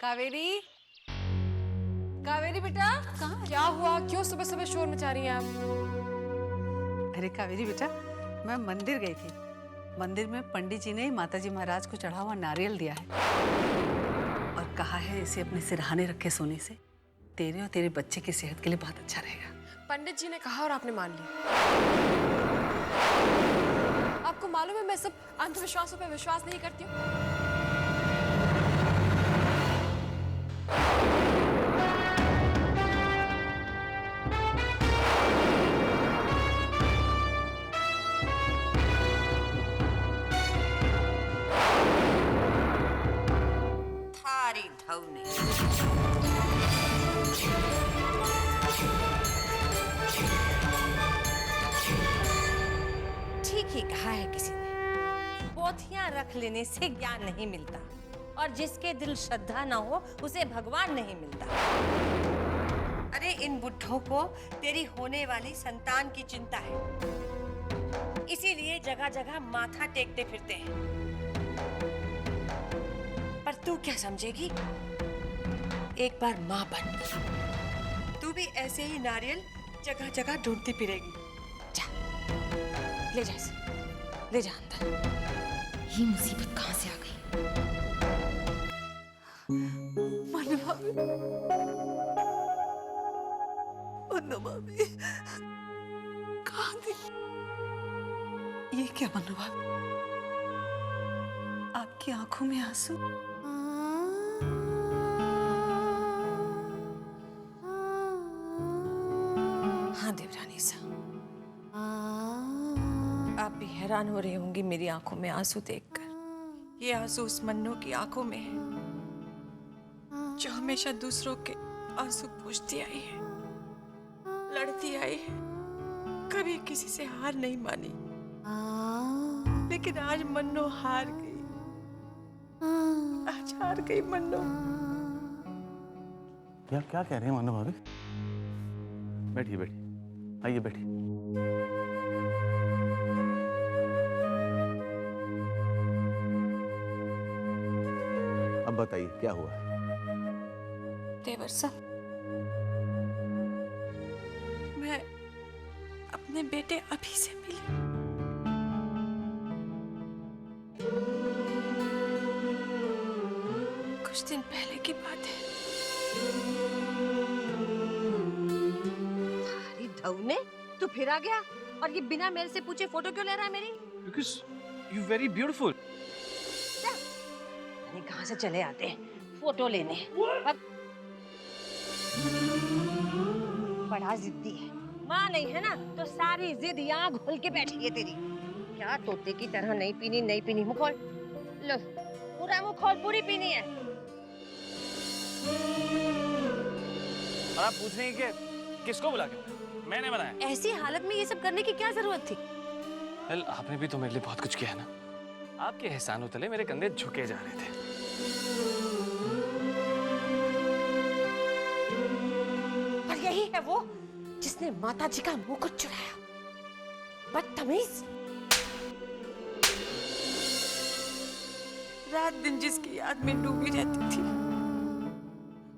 कावेरी, कावेरी बेटा, कहाँ? क्या हुआ? क्यों सुबह सुबह शोर मचा रही हैं आप? अरे कावेरी बेटा, मैं मंदिर गई थी। मंदिर में पंडित जी ने माताजी महाराज को चढ़ा हुआ नारियल दिया है और कहा है इसे अपने सिरहाने रखे सोने से तेरे और तेरे बच्चे की सेहत के लिए बहुत अच्छा रहेगा। पंडित जी ने कहा और आपने मान लिया। आपको मालूम है मैं सब अंधविश्वासों पे विश्वास नहीं करती हूँ। थारी धौने ठीक ही कहा है किसी ने, पोथियां रख लेने से ज्ञान नहीं मिलता और जिसके दिल श्रद्धा ना हो उसे भगवान नहीं मिलता। अरे इन बुड्ढों को तेरी होने वाली संतान की चिंता है, इसीलिए जगह जगह माथा टेकते फिरते हैं। पर तू क्या समझेगी, एक बार माँ बन तू भी ऐसे ही नारियल जगह जगह ढूंढती फिरेगी। जा ले जा इसे, ले जा अंदर। ये मुसीबत कहाँ से आ गई? मनु भाभी, मनु भाभी, कहाँ थी? ये क्या मनु भाभी, आपकी आंखों में आंसू? हाँ देवरानी साहब, आप भी हैरान हो रही होंगी मेरी आंखों में आंसू देखकर। ये आंसू उस मन्नू की आंखों में है जो हमेशा दूसरों के आंसू पूछती आई है, लड़ती आई है, कभी किसी से हार नहीं मानी। लेकिन आज मन्नू हार गई, आज हार गई मन्नू। क्या क्या कह रहे हैं मानो भाभी? बैठिए बैठिए, आइए बैठिए। अब बताइए क्या हुआ? देवर साहब, मैं अपने बेटे अभी से मिली। कुछ दिन पहले की बात है। अरे धौने, तू फिर आ गया और ये बिना मेरे से पूछे फोटो क्यों ले रहा है मेरी? Because you're very beautiful. नहीं, कहाँ से चले आते हैं फोटो लेने। अब बड़ा जिद्दी है, माँ नहीं है ना तो सारी जिद यहाँ घुल के बैठी है तेरी। क्या तोते की तरह नहीं पीनी, नहीं पीनी, मुँह खोल। लो पूरा मुँह खोल, पूरी पीनी है। और आप पूछ रही हैं कि किसको बुला के? मैंने बनाया। ऐसी हालत में ये सब करने की क्या जरूरत थी? वेल, आपने भी तो मेरे लिए बहुत कुछ किया है ना। आपके एहसानों तले मेरे कंधे झुके जा रहे थे। और यही है वो जिसने माता जी का मुकुट चुराया। बदतमीज। रात दिन जिसकी याद में डूबी रहती थी,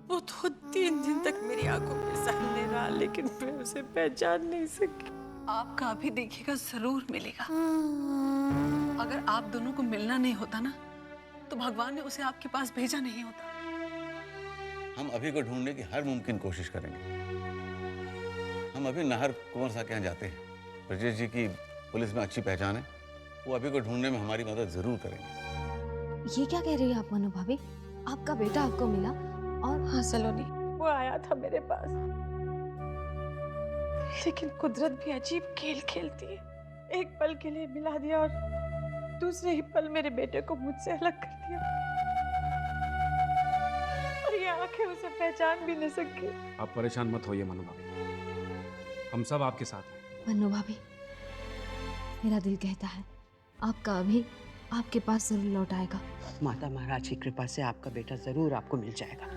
वो तो 3 दिन तक मेरी आंखों के सामने रहा, लेकिन मैं उसे पहचान नहीं सकी। आपका अभी देखिएगा जरूर मिलेगा। अगर आप दोनों को मिलना नहीं होता ना तो भगवान ने उसे आपके पास भेजा नहीं होता। हम अभी को ढूंढने की हर मुमकिन कोशिश करेंगे। हम अभी नाहर कुंवर साहब के यहाँ जाते हैं। ब्रजेश जी की पुलिस में अच्छी पहचान है, वो अभी को ढूंढने में हमारी मदद जरूर करेंगे। ये क्या कह रही है आप मनु भाभी? आपका बेटा आपको मिला और हाँ सलोनी, वो आया था मेरे पास, लेकिन कुदरत भी अजीब खेल खेलती है। एक पल के लिए मिला दिया और दूसरे ही पल मेरे बेटे को मुझसे अलग कर दिया। और ये आंखें उसे पहचान भी नहीं सकी। आप परेशान मत होइए मनु भाभी, हम सब आपके साथ हैं। मनु भाभी, मेरा दिल कहता है आपका अभी आपके पास जरूर लौट आएगा। माता महाराज की कृपा से आपका बेटा जरूर आपको मिल जाएगा।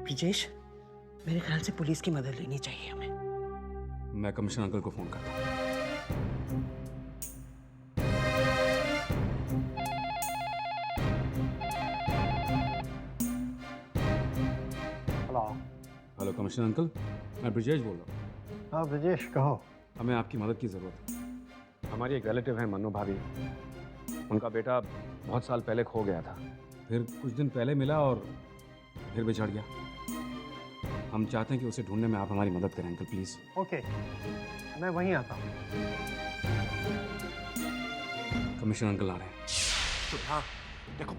ब्रजेश, मेरे ख्याल से पुलिस की मदद लेनी चाहिए हमें। मैं कमिश्नर अंकल को फोन करता हूँ। हेलो कमिश्नर अंकल, मैं ब्रिजेश बोल रहा हूँ। हाँ ब्रजेश, कहो। हमें आपकी मदद की ज़रूरत है। हमारी एक रिलेटिव है मन्नू भाभी, उनका बेटा बहुत साल पहले खो गया था, फिर कुछ दिन पहले मिला और फिर बिछड़ गया। हम चाहते हैं कि उसे ढूंढने में आप हमारी मदद करें अंकल, प्लीज़। ओके, मैं वहीं आता हूँ। कमिश्नर अंकल आ रहे हैं। शुभ्रा, देखो,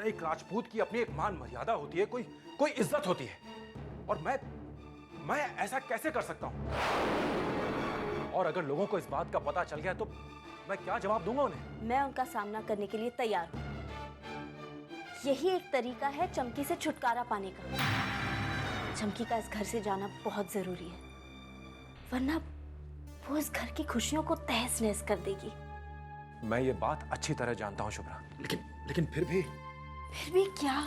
एक राजपूत की अपनी एक मान मर्यादा होती है, कोई इज्जत होती है, और मैं ऐसा कैसे कर सकता हूं? और अगर लोगों को इस बात का पता चल गया तो मैं क्या जवाब दूंगा उन्हें? मैं उनका सामना करने के लिए तैयार हूँ। यही एक तरीका है चमकी से छुटकारा पाने का। चमकी का इस घर से जाना बहुत जरूरी है, वरना वो इस घर की खुशियों को तहस नहस कर देगी। मैं ये बात अच्छी तरह जानता हूँ शुभ्रा, लेकिन फिर भी क्या?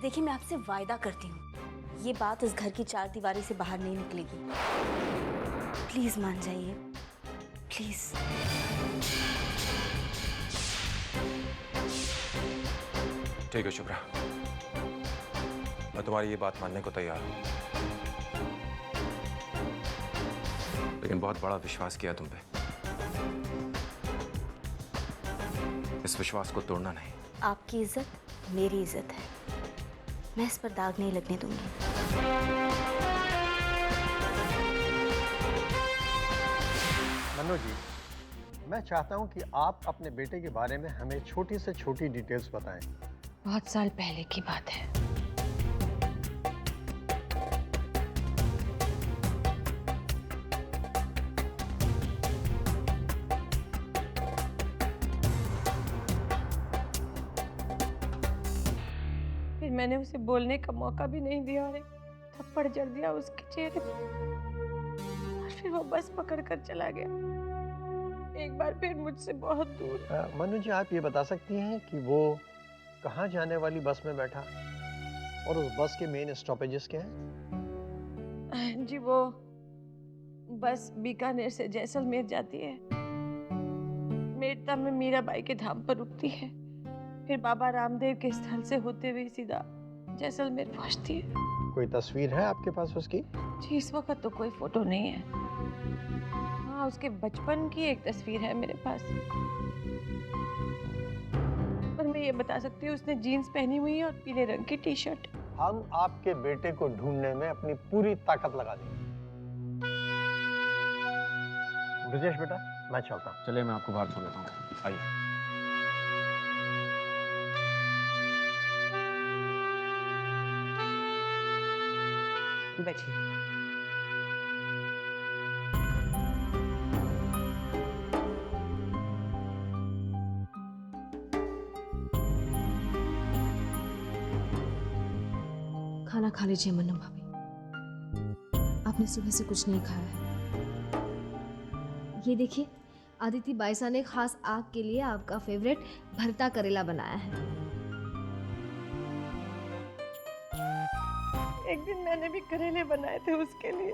देखिए, मैं आपसे वायदा करती हूँ, ये बात इस घर की चार दीवारी से बाहर नहीं निकलेगी। प्लीज मान जाइए, प्लीज। ठीक है शुभ्रा, मैं तुम्हारी ये बात मानने को तैयार हूँ, लेकिन बहुत बड़ा विश्वास किया तुम पे। इस विश्वास को तोड़ना नहीं। आपकी इज्जत मेरी इज्जत है, मैं इस पर दाग नहीं लगने दूंगी। मन्नू जी, मैं चाहता हूँ कि आप अपने बेटे के बारे में हमें छोटी से छोटी डिटेल्स बताएं। बहुत साल पहले की बात है। फिर मैंने उसे बोलने का मौका भी नहीं दिया और एक थप्पड़ जड़ दिया उसके चेहरे पर, और फिर वो बस पकड़कर चला गया। एक बार फिर मुझसे बहुत दूर। मन्नू जी, आप ये बता सकती हैं कि वो कहाँ जाने वाली बस में बैठा और उस बस के मेन स्टॉपेजेस क्या हैं? जी, वो बस बीकानेर से जैसलमेर जाती है, मेड़ता में मीराबाई के धाम पर रुकती है, फिर बाबा रामदेव के स्थल से होते हुए सीधा जैसलमेर पहुंचती है। कोई तस्वीर है आपके पास उसकी? जी, इस वक्त तो कोई फोटो नहीं है। हाँ, उसके बचपन की एक तस्वीर है मेरे पास, पर मैं ये बता सकती हूँ उसने जीन्स पहनी हुई है और पीले रंग की टी शर्ट। हम आपके बेटे को ढूंढने में अपनी पूरी ताकत लगा देंगे। ब्रजेश बेटा, मैं चलता हूँ। चलिए, मैं आपको बाहर छोड़ देता हूँ, आइए। बैठिए। खाना खा लीजिए मन्नू भाभी, आपने सुबह से कुछ नहीं खाया है। ये देखिए, आदिति बाईसा ने खास आपके लिए आपका फेवरेट भरता करेला बनाया है। एक दिन मैंने भी करेले बनाए थे उसके लिए,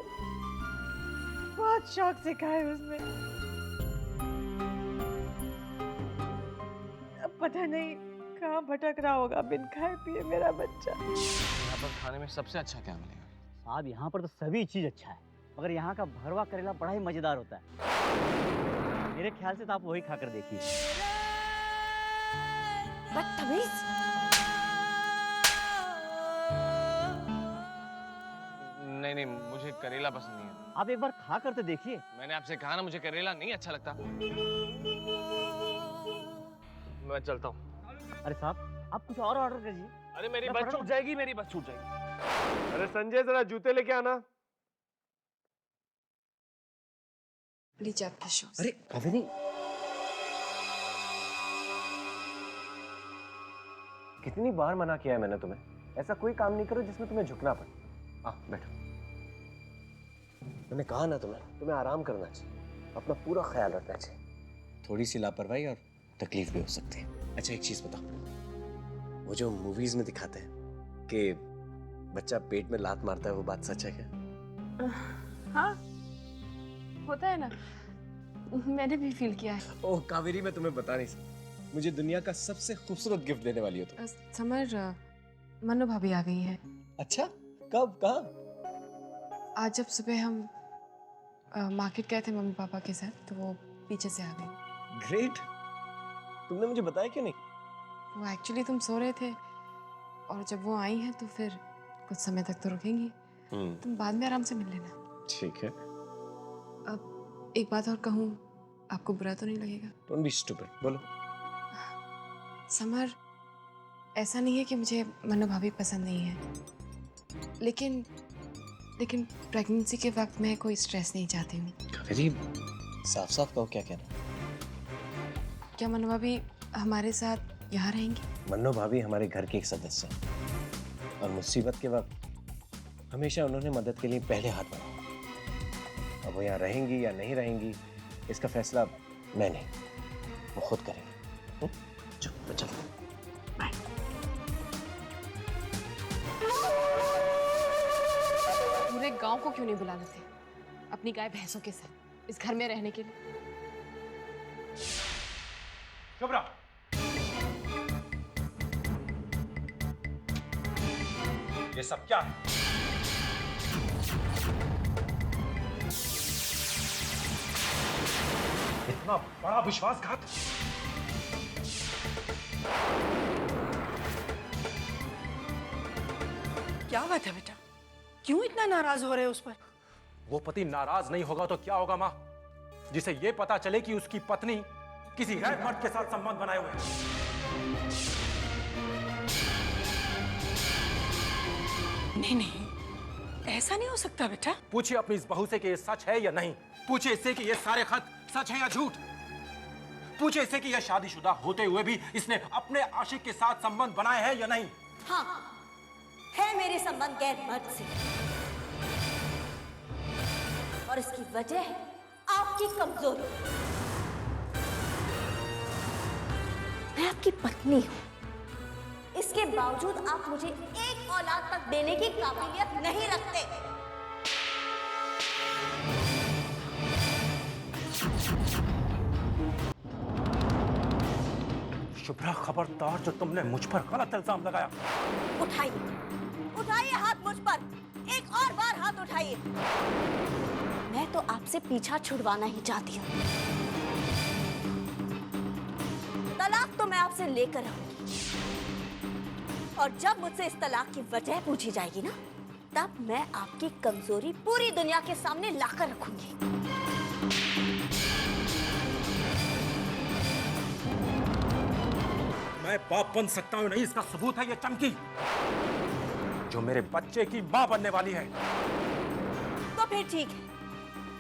बहुत शौक से खाए उसने। अब पता नहीं कहाँ भटक रहा होगा बिन खाए पिए मेरा बच्चा। यहाँ पर खाने में सबसे अच्छा क्या मिलेगा? साहब, यहाँ पर तो सभी चीज अच्छा है, मगर यहाँ का भरवा करेला बड़ा ही मजेदार होता है। मेरे ख्याल से तो आप वही खाकर देखिए। बदतमीज! नहीं, मुझे करेला पसंद नहीं है। आप एक बार खा कर तो देखिए। मैंने आपसे कहा ना, मुझे करेला नहीं अच्छा लगता। मैं चलता हूँ। अरे साहब, आप कुछ और ऑर्डर कीजिए। अरे मेरी बस छूट जाएगी, मेरी बस छूट जाएगी। अरे संजय, जरा जूते लेके आना। लीजिए आपके शूज। अरे कावेरी, कितनी बार मना किया है मैंने तुम्हें, ऐसा कोई काम नहीं करो जिसमें तुम्हें झुकना पड़े। बैठो। मैंने कहा ना तुम्हें आराम करना चाहिए, अपना पूरा ख्याल रखना चाहिए। थोड़ी सी लापरवाही और तकलीफ भी हो सकती है। अच्छा, एक चीज बताओ, वो जो मूवीज में दिखाते हैं कि बच्चा पेट में लात मारता है, वो बात सच है क्या? हाँ, होता है ना, मैंने भी फील किया है। ओह कावेरी, मैं तुम्हें बता नहीं सकता, मुझे दुनिया का सबसे खूबसूरत गिफ्ट देने वाली हो तुम। समर, मन्नू भाभी आ गई है। अच्छा, कब, कहाँ? आज जब सुबह हम मार्केट गए थे मम्मी पापा के साथ, तो वो पीछे से आ गई। ग्रेट। तुमने मुझे बताया क्यों नहीं? वो एक्चुअली तुम सो रहे थे, और जब वो आई हैं तो फिर कुछ समय तक तो रुकेंगी। तुम बाद में आराम से मिल लेना। ठीक है। अब एक बात और कहूँ, आपको बुरा तो नहीं लगेगा? डोंट बी स्टूपिड, बोलो। समर, ऐसा नहीं है कि मुझे मन्नू भाभी पसंद नहीं है, लेकिन प्रेगनेंसी के वक्त मैं कोई स्ट्रेस नहीं चाहती हूँ। कावेरी, साफ साफ कहो क्या कहना। क्या मन्नू भाभी हमारे साथ यहाँ रहेंगी? मन्नो भाभी हमारे घर के एक सदस्य हैं और मुसीबत के वक्त हमेशा उन्होंने मदद के लिए पहले हाथ बढ़ाया। अब वो यहाँ रहेंगी या नहीं रहेंगी, इसका फैसला मैं नहीं, वो खुद करेंगे। चलो। पूरे गांव को क्यों नहीं बुला लेते अपनी गाय भैंसों के साथ इस घर में रहने के लिए? शुभ्रा, ये सब क्या है? इतना बड़ा विश्वासघात? क्या बात है बेटा, क्यों इतना नाराज हो रहे हो उस पर? वो पति नाराज नहीं होगा तो क्या होगा माँ, जिसे ये पता चले कि उसकी पत्नी किसी गैर मर्द के साथ संबंध बनाए हुए है। नहीं, ऐसा नहीं हो सकता बेटा। पूछिए अपनी इस बहू से कि ये सच है या नहीं। पूछिए इससे कि ये सारे खत सच है या झूठ। पूछिए इससे कि यह शादीशुदा होते हुए भी इसने अपने आशिक के साथ संबंध बनाए हैं या नहीं। हाँ, है मेरे संबंध गैर मर्द से, और इसकी वजह है आपकी कमजोरी। मैं आपकी पत्नी हूं, इसके बावजूद आप मुझे एक औलाद तक देने की काबिलियत नहीं रखते। शुभ्रा, खबरदार जो तुमने मुझ पर गलत इल्जाम लगाया। उठाइए हाथ मुझ पर, एक और बार हाथ उठाइए। मैं तो आपसे पीछा छुड़वाना ही चाहती हूँ। तलाक तो मैं आपसे लेकर रहूंगी, और जब मुझसे इस तलाक की वजह पूछी जाएगी ना, तब मैं आपकी कमजोरी पूरी दुनिया के सामने लाकर रखूंगी। मैं बाप बन सकता हूं नहीं, इसका सबूत है ये चमकी जो मेरे बच्चे की मां बनने वाली है। तो फिर ठीक है,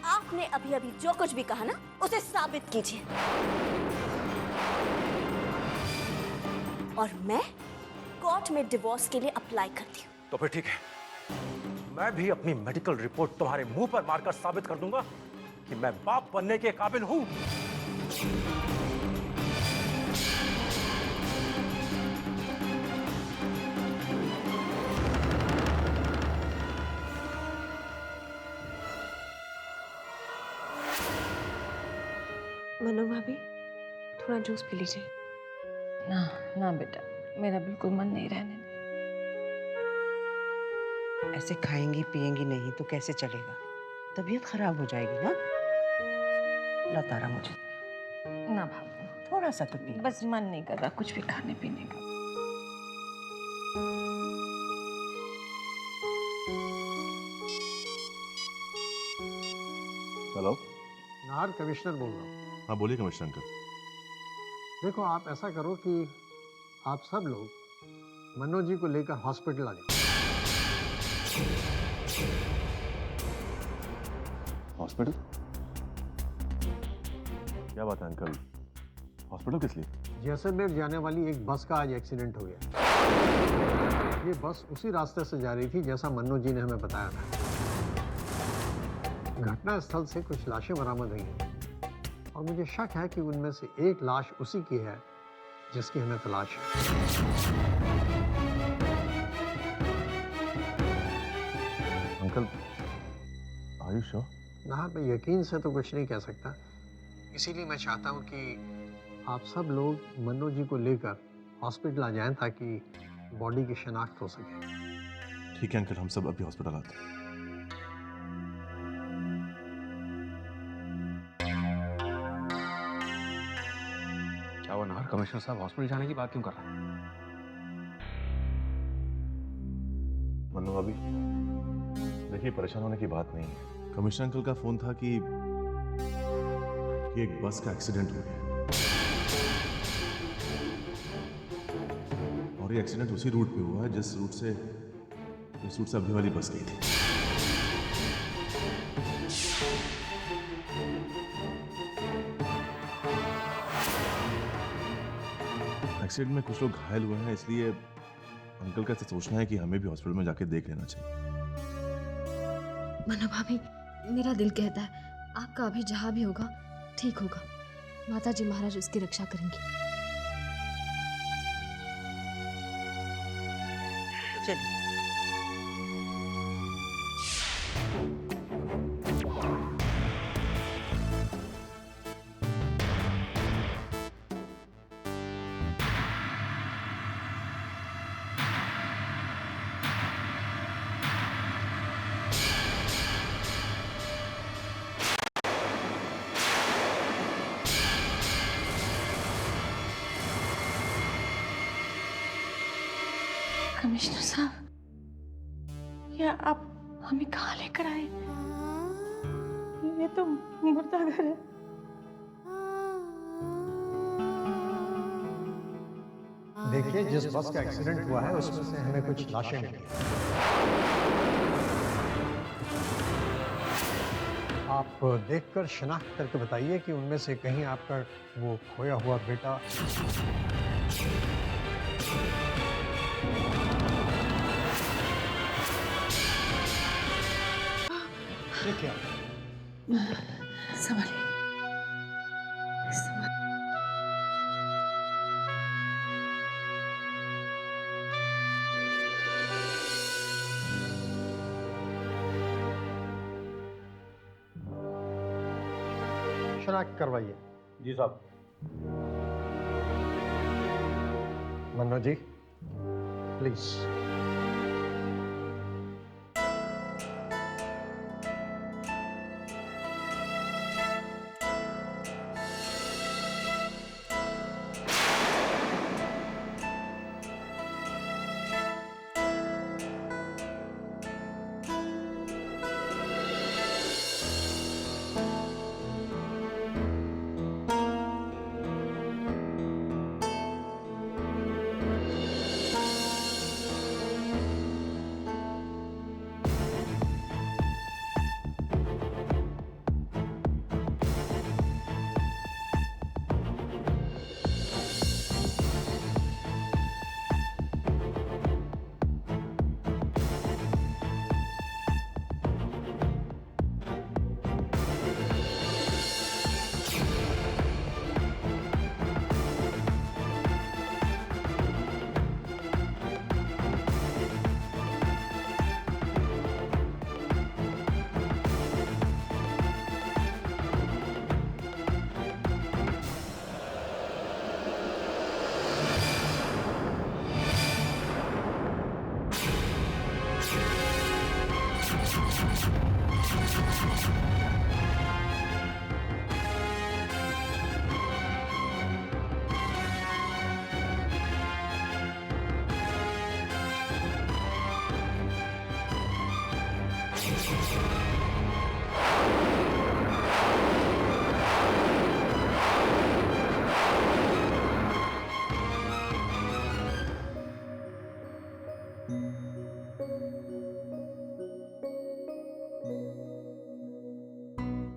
आपने अभी अभी जो कुछ भी कहा ना, उसे साबित कीजिए, और मैं कोर्ट में डिवोर्स के लिए अप्लाई करती हूँ। तो फिर ठीक है, मैं भी अपनी मेडिकल रिपोर्ट तुम्हारे मुंह पर मारकर साबित कर दूंगा कि मैं बाप बनने के काबिल हूं। मनु भाभी, थोड़ा जूस पी लीजिए। ना बेटा, मेरा बिल्कुल मन नहीं रहने दे। ऐसे खाएंगी पिएंगी नहीं तो कैसे चलेगा? तबीयत खराब हो जाएगी ना। ला तारा, मुझे ना भाभी, थोड़ा सा तो पी। बस मन नहीं कर रहा कुछ भी खाने पीने का। हेलो, नाहर कमिश्नर बोल रहा हूँ। हाँ बोलिए कमिश्नर अंकल। देखो, आप ऐसा करो कि आप सब लोग मनोज जी को लेकर हॉस्पिटल आ जाओ। हॉस्पिटल? क्या बात है अंकल, हॉस्पिटल किस लिए? जैसलमेर जाने वाली एक बस का आज एक्सीडेंट हो गया। ये बस उसी रास्ते से जा रही थी जैसा मनोज जी ने हमें बताया था। घटना स्थल से कुछ लाशें बरामद हुई हैं, और मुझे शक है कि उनमें से एक लाश उसी की है जिसकी हमें तलाश है। Uncle, are you sure? ना, मैं यकीन से तो कुछ नहीं कह सकता, इसीलिए मैं चाहता हूँ कि आप सब लोग मनोज जी को लेकर हॉस्पिटल आ जाएं ताकि बॉडी की शिनाख्त हो सके। ठीक है अंकल, हम सब अभी हॉस्पिटल आते हैं। वो नाहर कमिश्नर साहब हॉस्पिटल जाने की बात क्यों कर रहे हैं? मन्नू भाभी, देखिए परेशान होने की बात नहीं है। कमिश्नर अंकल का फोन था कि एक बस का एक्सीडेंट हो गया और ये एक्सीडेंट उसी रूट पे हुआ है जिस रूट से अभी वाली बस गई थी। एक्सीडेंट में कुछ लोग घायल हुए हैं, इसलिए अंकल का ऐसा सोचना है कि हमें भी हॉस्पिटल में जाके देख लेना चाहिए। मनु भाभी, मेरा दिल कहता है आपका अभी जहाँ भी होगा ठीक होगा। माता जी महाराज उसकी रक्षा करेंगी। चलिए। कमिश्नर साहब, क्या आप हमें कहाँ लेकर आए? ये तो मुर्दा घर है। देखिए, जिस बस का एक्सीडेंट हुआ है उसमें से हमें कुछ लाशें मिली। आप देखकर शिनाख्त करके बताइए कि उनमें से कहीं आपका वो खोया हुआ बेटा देखिए। संभालिए। शिनाख्त करवाइए। जी साहब। मन्नू जी, प्लीज।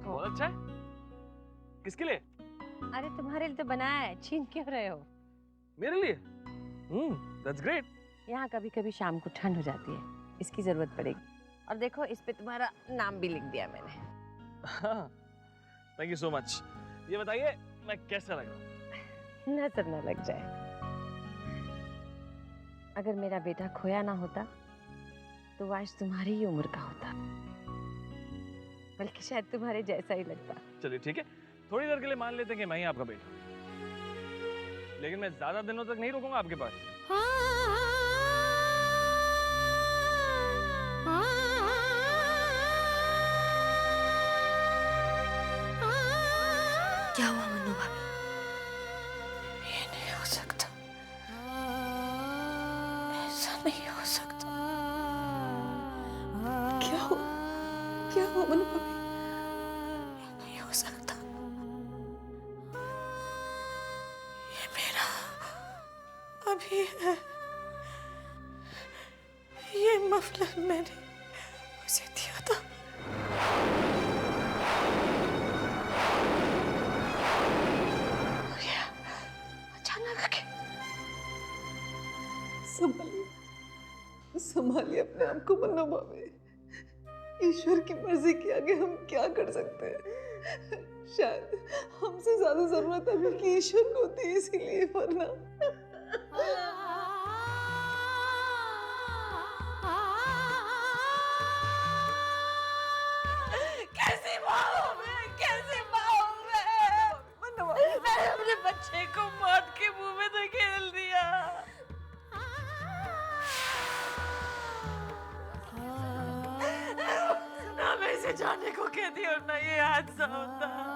बहुत अच्छा है। किसके लिए? अरे तुम्हारे लिए तो बनाया है, छीन क्यों रहे हो? मेरे लिए? That's great. यहाँ कभी कभी शाम को ठंड हो जाती है, इसकी जरूरत पड़ेगी। और देखो, इस पे तुम्हारा नाम भी लिख दिया मैंने। Thank you so much. ये बताइए मैं कैसा लग रहा हूँ? नजर न लग जाए। अगर मेरा बेटा खोया ना होता तो वो आज तुम्हारी ही उम्र का होता, बल्कि शायद तुम्हारे जैसा ही लगता। चलिए ठीक है, थोड़ी देर के लिए मान लेते हैं कि मैं ही आपका बेटा, लेकिन मैं ज्यादा दिनों तक नहीं रुकूंगा आपके पास। क्या हुआ मन्नू भाभी? सकता, ऐसा नहीं हो सकता। क्या हो मनु भाभी? नहीं हो सकता। ये मेरा अभी है। ये मफलर मैंने उसे दिया था। अचानक संभालिए अपने आप को मन्नू भाभी। ईश्वर की मर्जी के आगे हम क्या कर सकते हैं? शायद हमसे ज्यादा जरूरत अभी की ईश्वर को थी, इसीलिए, वरना कैसी माँ हूँ मैं? कैसी माँ हूँ मैं? मैंने अपने बच्चे को मौत के मुंह में धकेल दिया। ना मैं इसे जाने को कहती और ना ये हादसा होता।